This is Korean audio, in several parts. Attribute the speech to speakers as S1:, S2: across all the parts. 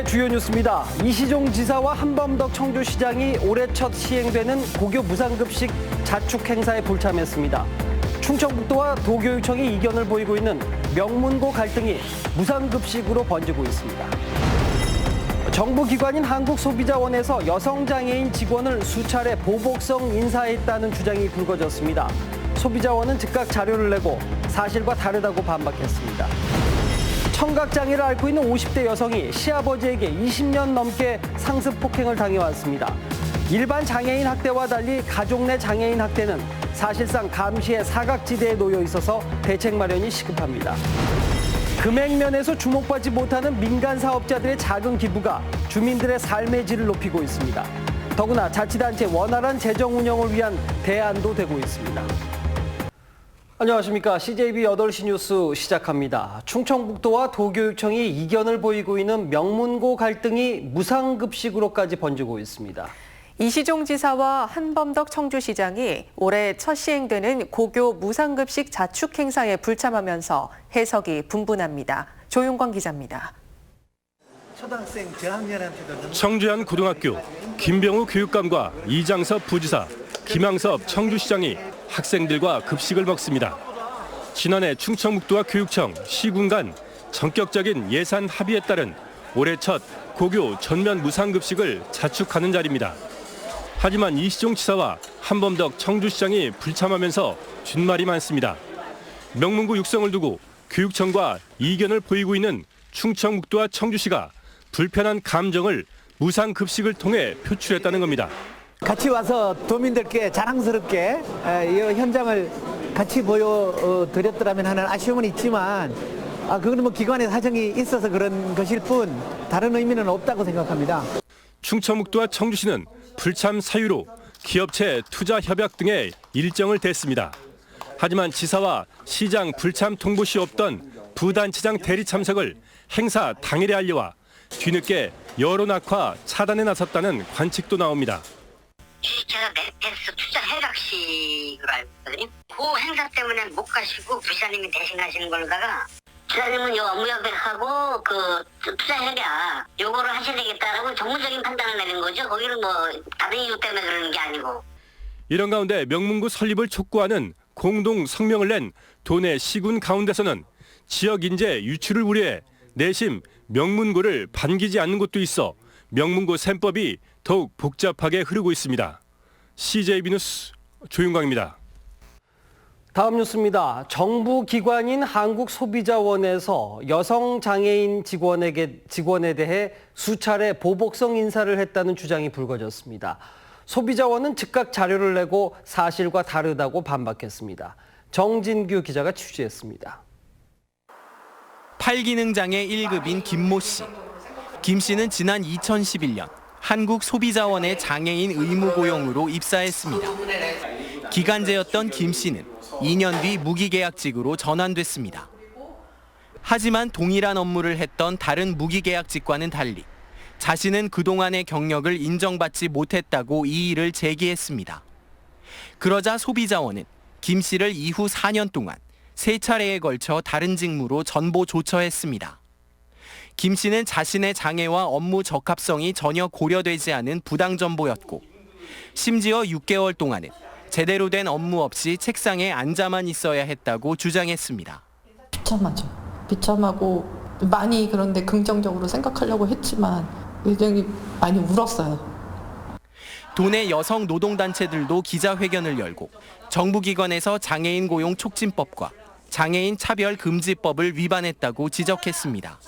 S1: 오늘의 주요 뉴스입니다. 이시종 지사와 한범덕 청주시장이 올해 첫 시행되는 고교 무상급식 자축 행사에 불참했습니다. 충청북도와 도교육청이 이견을 보이고 있는 명문고 갈등이 무상급식으로 번지고 있습니다. 정부기관인 한국소비자원에서 여성장애인 직원을 수차례 보복성 인사했다는 주장이 불거졌습니다. 소비자원은 즉각 자료를 내고 사실과 다르다고 반박했습니다. 청각장애를 앓고 있는 50대 여성이 시아버지에게 20년 넘게 상습 폭행을 당해왔습니다. 일반 장애인 학대와 달리 가족 내 장애인 학대는 사실상 감시의 사각지대에 놓여 있어서 대책 마련이 시급합니다. 금액면에서 주목받지 못하는 민간 사업자들의 작은 기부가 주민들의 삶의 질을 높이고 있습니다. 더구나 자치단체 원활한 재정 운영을 위한 대안도 되고 있습니다. 안녕하십니까. CJB 8시 뉴스 시작합니다. 충청북도와 도교육청이 이견을 보이고 있는 명문고 갈등이 무상급식으로까지 번지고 있습니다.
S2: 이시종 지사와 한범덕 청주시장이 올해 첫 시행되는 고교 무상급식 자축 행사에 불참하면서 해석이 분분합니다. 조윤광 기자입니다.
S3: 초등학생 저학년한테도
S4: 청주현 고등학교 김병우 교육감과 이장섭 부지사, 김항섭 청주시장이 학생들과 급식을 먹습니다. 지난해 충청북도와 교육청, 시군 간 전격적인 예산 합의에 따른 올해 첫 고교 전면 무상급식을 자축하는 자리입니다. 하지만 이시종 지사와 한범덕 청주시장이 불참하면서 뒷말이 많습니다. 명문고 육성을 두고 교육청과 이견을 보이고 있는 충청북도와 청주시가 불편한 감정을 무상급식을 통해 표출했다는 겁니다.
S3: 같이 와서 도민들께 자랑스럽게 이 현장을 같이 보여드렸더라면 하는 아쉬움은 있지만 그건 뭐 기관의 사정이 있어서 그런 것일 뿐 다른 의미는 없다고 생각합니다.
S4: 충청북도와 청주시는 불참 사유로 기업체 투자 협약 등의 일정을 댔습니다. 하지만 지사와 시장 불참 통보 시 없던 부단체장 대리 참석을 행사 당일에 알려와 뒤늦게 여론 악화 차단에 나섰다는 관측도 나옵니다.
S5: 주식회사 네페스 투자 협약식으로 알고 있거든요. 그 행사 때문에 못 가시고 부시장님이 대신 가시는 걸로다가 부시장님은 요 업무 협약하고 그 투자 협약 요거를 하셔야 되겠다라고 전문적인 판단을 내린 거죠. 거기는 뭐 다른 이유 때문에 그러는 게 아니고.
S4: 이런 가운데 명문고 설립을 촉구하는 공동 성명을 낸 도내 시군 가운데서는 지역 인재 유출을 우려해 내심 명문고를 반기지 않는 곳도 있어 명문고 셈법이 더욱 복잡하게 흐르고 있습니다. CJB 뉴스 조윤광입니다.
S1: 다음 뉴스입니다. 정부 기관인 한국소비자원에서 여성장애인 직원에 대해 수차례 보복성 인사를 했다는 주장이 불거졌습니다. 소비자원은 즉각 자료를 내고 사실과 다르다고 반박했습니다. 정진규 기자가 취재했습니다.
S6: 8기능장애 1급인 김모 씨. 김 씨는 지난 2011년 한국소비자원의 장애인 의무 고용으로 입사했습니다. 기간제였던 김 씨는 2년 뒤 무기계약직으로 전환됐습니다. 하지만 동일한 업무를 했던 다른 무기계약직과는 달리 자신은 그동안의 경력을 인정받지 못했다고 이의를 제기했습니다. 그러자 소비자원은 김 씨를 이후 4년 동안 3차례에 걸쳐 다른 직무로 전보 조처했습니다. 김 씨는 자신의 장애와 업무 적합성이 전혀 고려되지 않은 부당 전보였고 심지어 6개월 동안은 제대로 된 업무 없이 책상에 앉아만 있어야 했다고 주장했습니다.
S7: 비참하죠. 비참하고 많이 그런데 긍정적으로 생각하려고 했지만 굉장히 많이 울었어요.
S6: 도내 여성 노동단체들도 기자회견을 열고 정부기관에서 장애인 고용 촉진법과 장애인 차별금지법을 위반했다고 지적했습니다.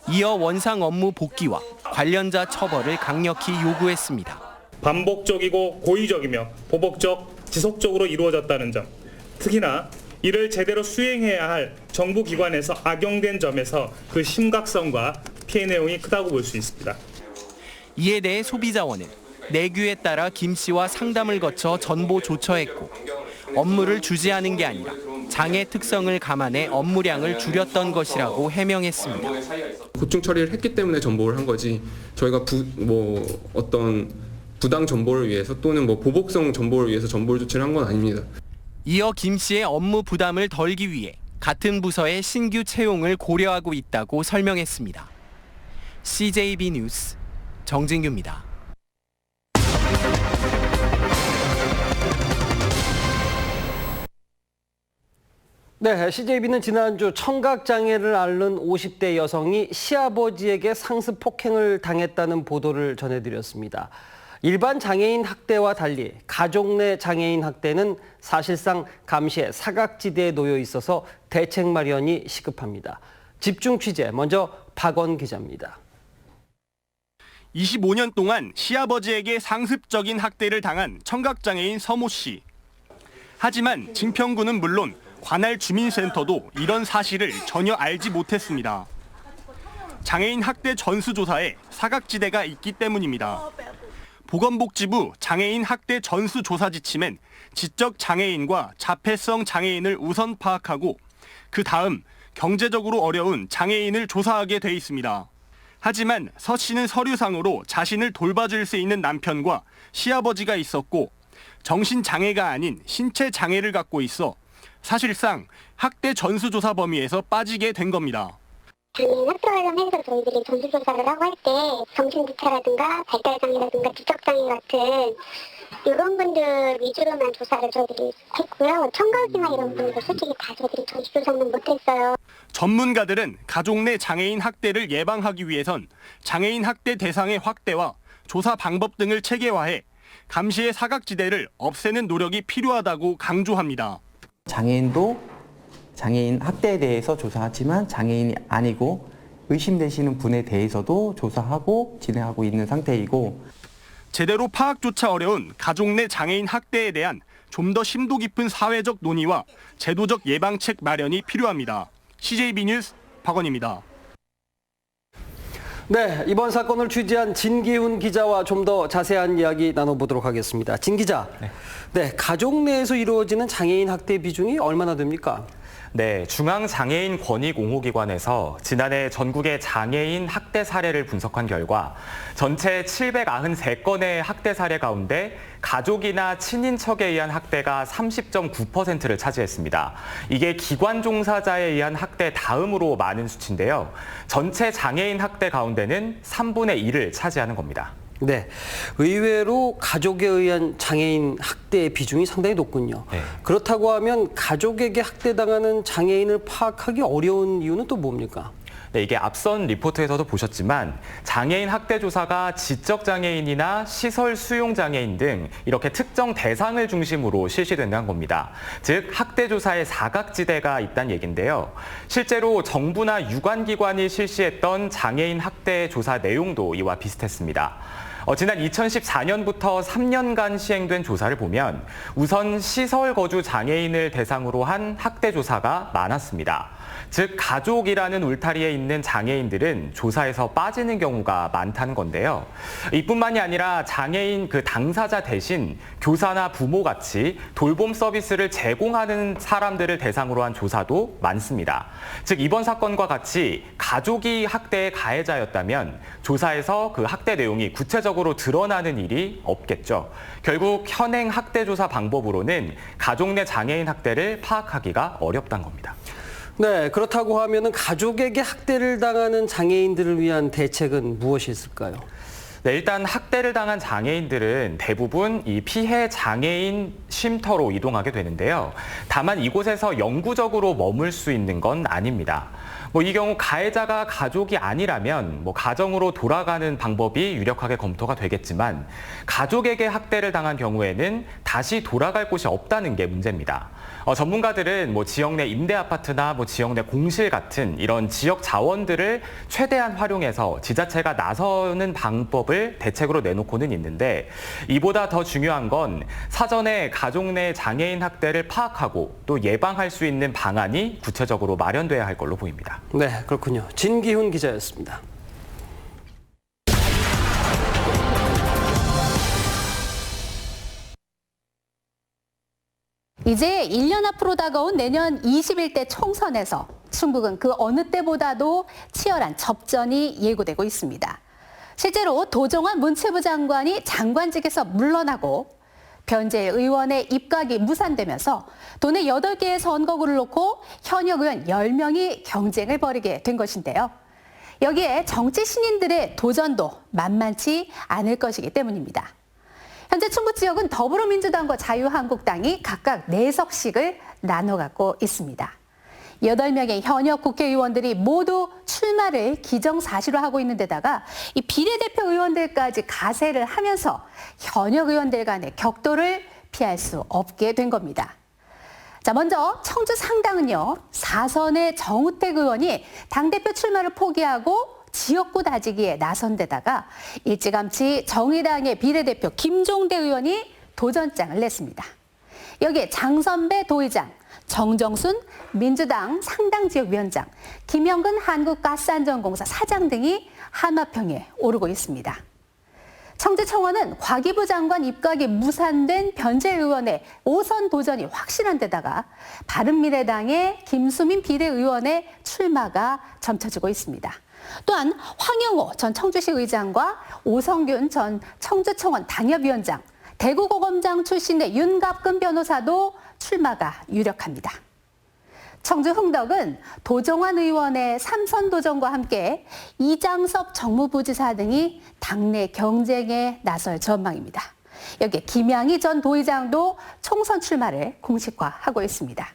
S6: 이어 원상 업무 복귀와 관련자 처벌을 강력히 요구했습니다.
S8: 반복적이고 고의적이며 보복적, 지속적으로 이루어졌다는 점, 특히나 이를 제대로 수행해야 할 정부 기관에서 악용된 점에서 그 심각성과 피해 내용이 크다고 볼 수 있습니다.
S6: 이에 대해 소비자원은 내규에 따라 김 씨와 상담을 거쳐 전보 조처했고 업무를 주지하는 게 아니라 장애 특성을 감안해 업무량을 줄였던 것이라고 해명했습니다.
S9: 고충 처리를 했기 때문에 전보를 한 거지 저희가 어떤 부당 전보를 위해서 또는 보복성 전보를 위해서 전보를 조치를 한 건 아닙니다.
S6: 이어 김 씨의 업무 부담을 덜기 위해 같은 부서의 신규 채용을 고려하고 있다고 설명했습니다. CJB 뉴스 정진규입니다.
S1: 네, CJB는 지난주 청각장애를 앓는 50대 여성이 시아버지에게 상습 폭행을 당했다는 보도를 전해드렸습니다. 일반 장애인 학대와 달리 가족 내 장애인 학대는 사실상 감시의 사각지대에 놓여 있어서 대책 마련이 시급합니다. 집중 취재, 먼저 박원 기자입니다.
S10: 25년 동안 시아버지에게 상습적인 학대를 당한 청각장애인 서모 씨. 하지만 증평구는 물론 관할 주민센터도 이런 사실을 전혀 알지 못했습니다. 장애인 학대 전수조사에 사각지대가 있기 때문입니다. 보건복지부 장애인 학대 전수조사 지침엔 지적 장애인과 자폐성 장애인을 우선 파악하고 그 다음 경제적으로 어려운 장애인을 조사하게 돼 있습니다. 하지만 서 씨는 서류상으로 자신을 돌봐줄 수 있는 남편과 시아버지가 있었고 정신장애가 아닌 신체 장애를 갖고 있어 사실상 학대 전수조사 범위에서 빠지게 된 겁니다.
S11: 장애인 학대 관련해서 저희들이 전수조사를 하고 할 때 정신지체라든가 발달장애라든가 지적장애 같은 이런 분들 위주로만 조사를 저희들이 했고요. 청각이나 이런 분들 솔직히 다 저희들이 전수조사는 못했어요.
S10: 전문가들은 가족 내 장애인 학대를 예방하기 위해선 장애인 학대 대상의 확대와 조사 방법 등을 체계화해 감시의 사각지대를 없애는 노력이 필요하다고 강조합니다.
S12: 장애인도 장애인 학대에 대해서 조사하지만 장애인이 아니고 의심되시는 분에 대해서도 조사하고 진행하고 있는 상태이고
S10: 제대로 파악조차 어려운 가족 내 장애인 학대에 대한 좀 더 심도 깊은 사회적 논의와 제도적 예방책 마련이 필요합니다. CJB 뉴스 박원입니다.
S1: 네, 이번 사건을 취재한 진기훈 기자와 좀 더 자세한 이야기 나눠보도록 하겠습니다. 진 기자, 네, 가족 내에서 이루어지는 장애인 학대 비중이 얼마나 됩니까?
S13: 네, 중앙장애인권익옹호기관에서 지난해 전국의 장애인 학대 사례를 분석한 결과 전체 793건의 학대 사례 가운데 가족이나 친인척에 의한 학대가 30.9%를 차지했습니다. 이게 기관 종사자에 의한 학대 다음으로 많은 수치인데요. 전체 장애인 학대 가운데는 3분의 1을 차지하는 겁니다.
S1: 네, 의외로 가족에 의한 장애인 학대의 비중이 상당히 높군요.
S13: 네.
S1: 그렇다고 하면 가족에게 학대당하는 장애인을 파악하기 어려운 이유는 또 뭡니까?
S13: 네, 이게 앞선 리포트에서도 보셨지만 장애인 학대 조사가 지적장애인이나 시설 수용장애인 등 이렇게 특정 대상을 중심으로 실시된다는 겁니다. 즉 학대 조사에 사각지대가 있다는 얘기인데요. 실제로 정부나 유관기관이 실시했던 장애인 학대 조사 내용도 이와 비슷했습니다. 지난 2014년부터 3년간 시행된 조사를 보면 우선 시설 거주 장애인을 대상으로 한 학대 조사가 많았습니다. 즉 가족이라는 울타리에 있는 장애인들은 조사에서 빠지는 경우가 많다는 건데요. 이뿐만이 아니라 장애인 그 당사자 대신 교사나 부모같이 돌봄 서비스를 제공하는 사람들을 대상으로 한 조사도 많습니다. 즉 이번 사건과 같이 가족이 학대의 가해자였다면 조사에서 그 학대 내용이 구체적으로 드러나는 일이 없겠죠. 결국 현행 학대 조사 방법으로는 가족 내 장애인 학대를 파악하기가 어렵다는 겁니다.
S1: 네, 그렇다고 하면은 가족에게 학대를 당하는 장애인들을 위한 대책은 무엇이 있을까요?
S13: 네, 일단 학대를 당한 장애인들은 대부분 이 피해 장애인 쉼터로 이동하게 되는데요. 다만 이곳에서 영구적으로 머물 수 있는 건 아닙니다. 이 경우 가해자가 가족이 아니라면 가정으로 돌아가는 방법이 유력하게 검토가 되겠지만 가족에게 학대를 당한 경우에는 다시 돌아갈 곳이 없다는 게 문제입니다. 전문가들은 지역 내 임대 아파트나 지역 내 공실 같은 이런 지역 자원들을 최대한 활용해서 지자체가 나서는 방법을 대책으로 내놓고는 있는데 이보다 더 중요한 건 사전에 가족 내 장애인 학대를 파악하고 또 예방할 수 있는 방안이 구체적으로 마련돼야 할 걸로 보입니다.
S1: 네, 그렇군요. 진기훈 기자였습니다.
S14: 이제 1년 앞으로 다가온 내년 21대 총선에서 충북은 그 어느 때보다도 치열한 접전이 예고되고 있습니다. 실제로 도정환 문체부 장관이 장관직에서 물러나고 변재 의원의 입각이 무산되면서 도내 8개의 선거구를 놓고 현역 의원 10명이 경쟁을 벌이게 된 것인데요. 여기에 정치 신인들의 도전도 만만치 않을 것이기 때문입니다. 현재 충북 지역은 더불어민주당과 자유한국당이 각각 4석씩을 나눠 갖고 있습니다. 8명의 현역 국회의원들이 모두 출마를 기정사실화하고 있는 데다가 이 비례대표 의원들까지 가세를 하면서 현역 의원들 간의 격돌을 피할 수 없게 된 겁니다. 자, 먼저 청주 상당은요, 4선의 정우택 의원이 당대표 출마를 포기하고 지역구 다지기에 나선 데다가 일찌감치 정의당의 비례대표 김종대 의원이 도전장을 냈습니다. 여기에 장선배 도의장, 정정순 민주당 상당지역위원장, 김영근 한국가스안전공사 사장 등이 한마평에 오르고 있습니다. 청주청원은 과기부 장관 입각이 무산된 변재 의원의 5선 도전이 확실한 데다가 바른미래당의 김수민 비례의원의 출마가 점쳐지고 있습니다. 또한 황영호 전 청주시 의장과 오성균 전 청주청원 당협위원장, 대구고검장 출신의 윤갑근 변호사도 출마가 유력합니다. 청주 흥덕은 도정환 의원의 3선 도전과 함께 이장섭 정무부지사 등이 당내 경쟁에 나설 전망입니다. 여기에 김양희 전 도의장도 총선 출마를 공식화하고 있습니다.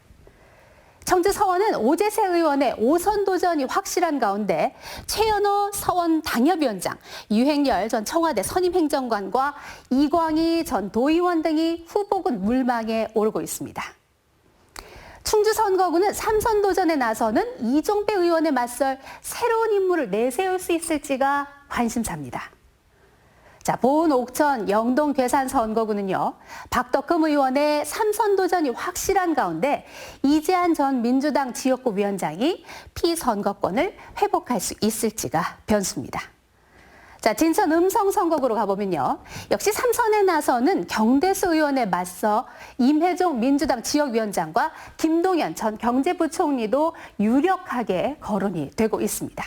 S14: 청주 서원은 오재세 의원의 5선 도전이 확실한 가운데 최연호 서원 당협위원장, 유행열 전 청와대 선임행정관과 이광희 전 도의원 등이 후보군 물망에 오르고 있습니다. 충주 선거구는 3선 도전에 나서는 이종배 의원에 맞설 새로운 인물을 내세울 수 있을지가 관심사입니다. 자, 보은 옥천 영동 괴산 선거구는요, 박덕흠 의원의 3선 도전이 확실한 가운데 이재한 전 민주당 지역구 위원장이 피선거권을 회복할 수 있을지가 변수입니다. 자, 진천 음성 선거구로 가보면요, 역시 3선에 나서는 경대수 의원에 맞서 임혜종 민주당 지역위원장과 김동연 전 경제부총리도 유력하게 거론이 되고 있습니다.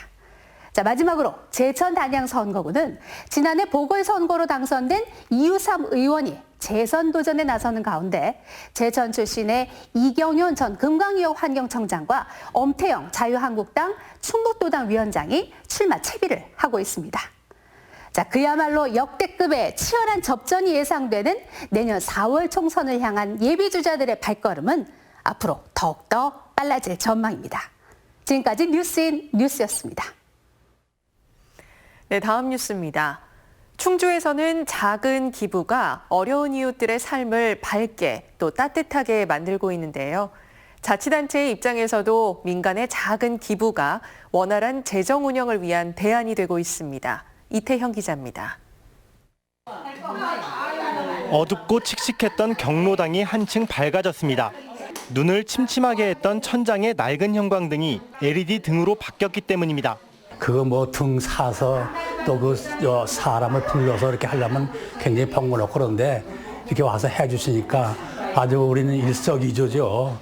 S14: 자, 마지막으로 제천 단양 선거구는 지난해 보궐선거로 당선된 이유삼 의원이 재선 도전에 나서는 가운데 제천 출신의 이경윤 전 금강유업 환경청장과 엄태영 자유한국당 충북도당 위원장이 출마 채비를 하고 있습니다. 자, 그야말로 역대급의 치열한 접전이 예상되는 내년 4월 총선을 향한 예비주자들의 발걸음은 앞으로 더욱더 빨라질 전망입니다. 지금까지 뉴스인 뉴스였습니다.
S2: 네, 다음 뉴스입니다. 충주에서는 작은 기부가 어려운 이웃들의 삶을 밝게 또 따뜻하게 만들고 있는데요. 자치단체의 입장에서도 민간의 작은 기부가 원활한 재정 운영을 위한 대안이 되고 있습니다. 이태형 기자입니다.
S10: 어둡고 칙칙했던 경로당이 한층 밝아졌습니다. 눈을 침침하게 했던 천장의 낡은 형광등이 LED 등으로 바뀌었기 때문입니다.
S15: 그거 뭐 등 사서 또 그 사람을 불러서 이렇게 하려면 굉장히 번거롭고 그런데 이렇게 와서 해주시니까 아주 우리는 일석이조죠.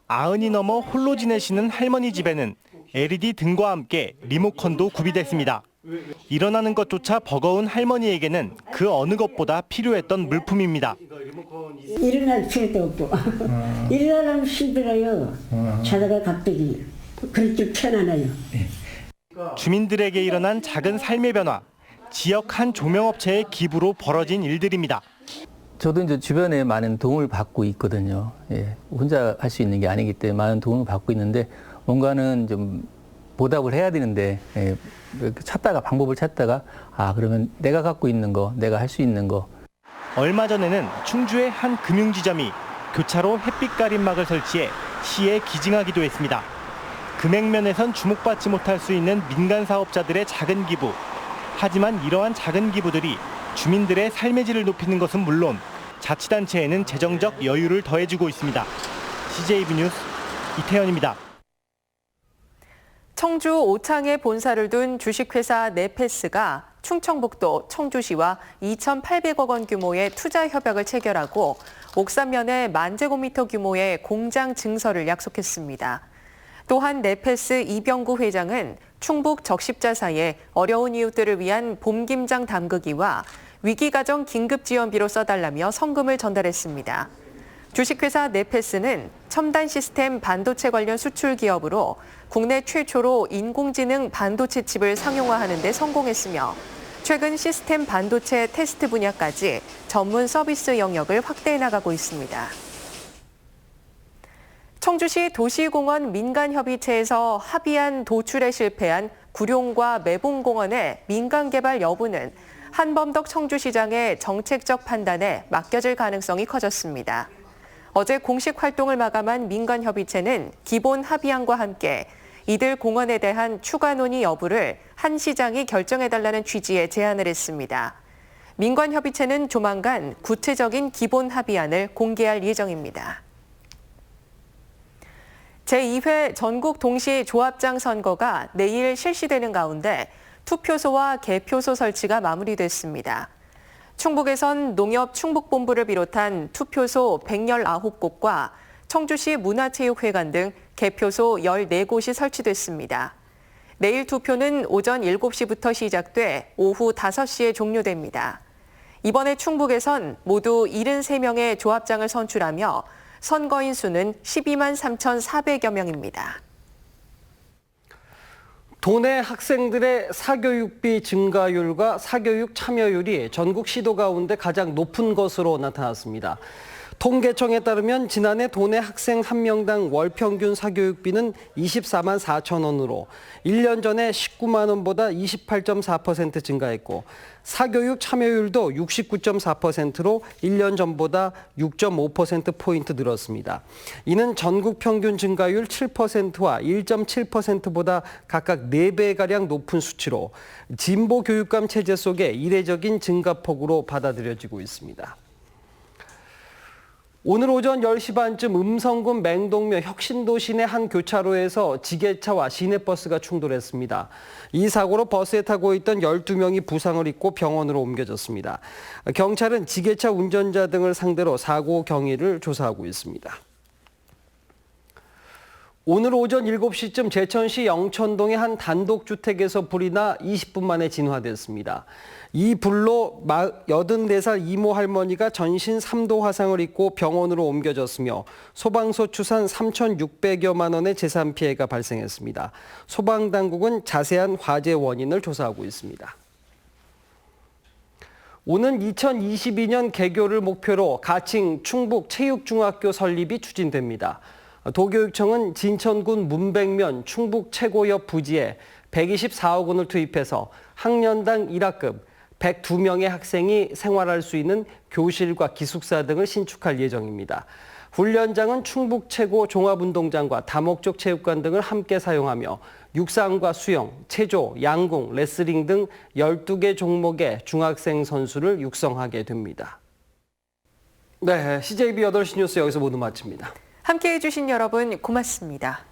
S10: 90이 넘어 홀로 지내시는 할머니 집에는 LED 등과 함께 리모컨도 구비됐습니다. 일어나는 것조차 버거운 할머니에게는 그 어느 것보다 필요했던 물품입니다.
S16: 일어날 필요도 없고 일어나면 힘들어요. 자다가 갑자기 그럴 줄 편안해요.
S10: 주민들에게 일어난 작은 삶의 변화, 지역 한 조명업체의 기부로 벌어진 일들입니다.
S17: 저도 이제 주변에 많은 도움을 받고 있거든요. 예, 혼자 할 수 있는 게 아니기 때문에 많은 도움을 받고 있는데 뭔가는 좀 보답을 해야 되는데 찾다가 방법을 찾다가 그러면 내가 갖고 있는 거, 내가 할 수 있는 거.
S10: 얼마 전에는 충주의 한 금융지점이 교차로 햇빛 가림막을 설치해 시에 기증하기도 했습니다. 금액면에선 주목받지 못할 수 있는 민간 사업자들의 작은 기부. 하지만 이러한 작은 기부들이 주민들의 삶의 질을 높이는 것은 물론 자치단체에는 재정적 여유를 더해주고 있습니다. CJB 뉴스 이태현입니다.
S2: 청주 오창에 본사를 둔 주식회사 네페스가 충청북도 청주시와 2,800억 원 규모의 투자 협약을 체결하고 옥산면에 10,000제곱미터 규모의 공장 증설을 약속했습니다. 또한 네페스 이병구 회장은 충북 적십자사에 어려운 이웃들을 위한 봄김장 담그기와 위기가정 긴급지원비로 써달라며 성금을 전달했습니다. 주식회사 네페스는 첨단 시스템 반도체 관련 수출 기업으로 국내 최초로 인공지능 반도체 칩을 상용화하는 데 성공했으며 최근 시스템 반도체 테스트 분야까지 전문 서비스 영역을 확대해 나가고 있습니다. 청주시 도시공원 민간협의체에서 합의안 도출에 실패한 구룡과 매봉공원의 민간개발 여부는 한범덕 청주시장의 정책적 판단에 맡겨질 가능성이 커졌습니다. 어제 공식 활동을 마감한 민간협의체는 기본 합의안과 함께 이들 공원에 대한 추가 논의 여부를 한 시장이 결정해달라는 취지의 제안을 했습니다. 민간협의체는 조만간 구체적인 기본 합의안을 공개할 예정입니다. 제2회 전국 동시 조합장 선거가 내일 실시되는 가운데 투표소와 개표소 설치가 마무리됐습니다. 충북에선 농협 충북본부를 비롯한 투표소 119곳과 청주시 문화체육회관 등 개표소 14곳이 설치됐습니다. 내일 투표는 오전 7시부터 시작돼 오후 5시에 종료됩니다. 이번에 충북에선 모두 73명의 조합장을 선출하며 선거인 수는 12만 3,400여 명입니다.
S1: 도내 학생들의 사교육비 증가율과 사교육 참여율이 전국 시도 가운데 가장 높은 것으로 나타났습니다. 통계청에 따르면 지난해 도내 학생 한 명당 월 평균 사교육비는 24만 4천 원으로 1년 전에 19만 원보다 28.4% 증가했고 사교육 참여율도 69.4%로 1년 전보다 6.5%포인트 늘었습니다. 이는 전국 평균 증가율 7%와 1.7%보다 각각 4배가량 높은 수치로 진보 교육감 체제 속의 이례적인 증가폭으로 받아들여지고 있습니다. 오늘 오전 10시 반쯤 음성군 맹동면 혁신도시 내 한 교차로에서 지게차와 시내버스가 충돌했습니다. 이 사고로 버스에 타고 있던 12명이 부상을 입고 병원으로 옮겨졌습니다. 경찰은 지게차 운전자 등을 상대로 사고 경위를 조사하고 있습니다. 오늘 오전 7시쯤 제천시 영천동의 한 단독주택에서 불이 나 20분 만에 진화됐습니다. 이 불로 84살 이모 할머니가 전신 3도 화상을 입고 병원으로 옮겨졌으며 소방서 추산 3,600여만 원의 재산 피해가 발생했습니다. 소방당국은 자세한 화재 원인을 조사하고 있습니다. 오는 2022년 개교를 목표로 가칭 충북 체육중학교 설립이 추진됩니다. 도교육청은 진천군 문백면 충북 최고옆 부지에 124억 원을 투입해서 학년당 1학급 102명의 학생이 생활할 수 있는 교실과 기숙사 등을 신축할 예정입니다. 훈련장은 충북 최고 종합운동장과 다목적 체육관 등을 함께 사용하며 육상과 수영, 체조, 양궁, 레슬링 등 12개 종목의 중학생 선수를 육성하게 됩니다. 네, CJB 8시 뉴스 여기서 모두 마칩니다.
S2: 함께해 주신 여러분 고맙습니다.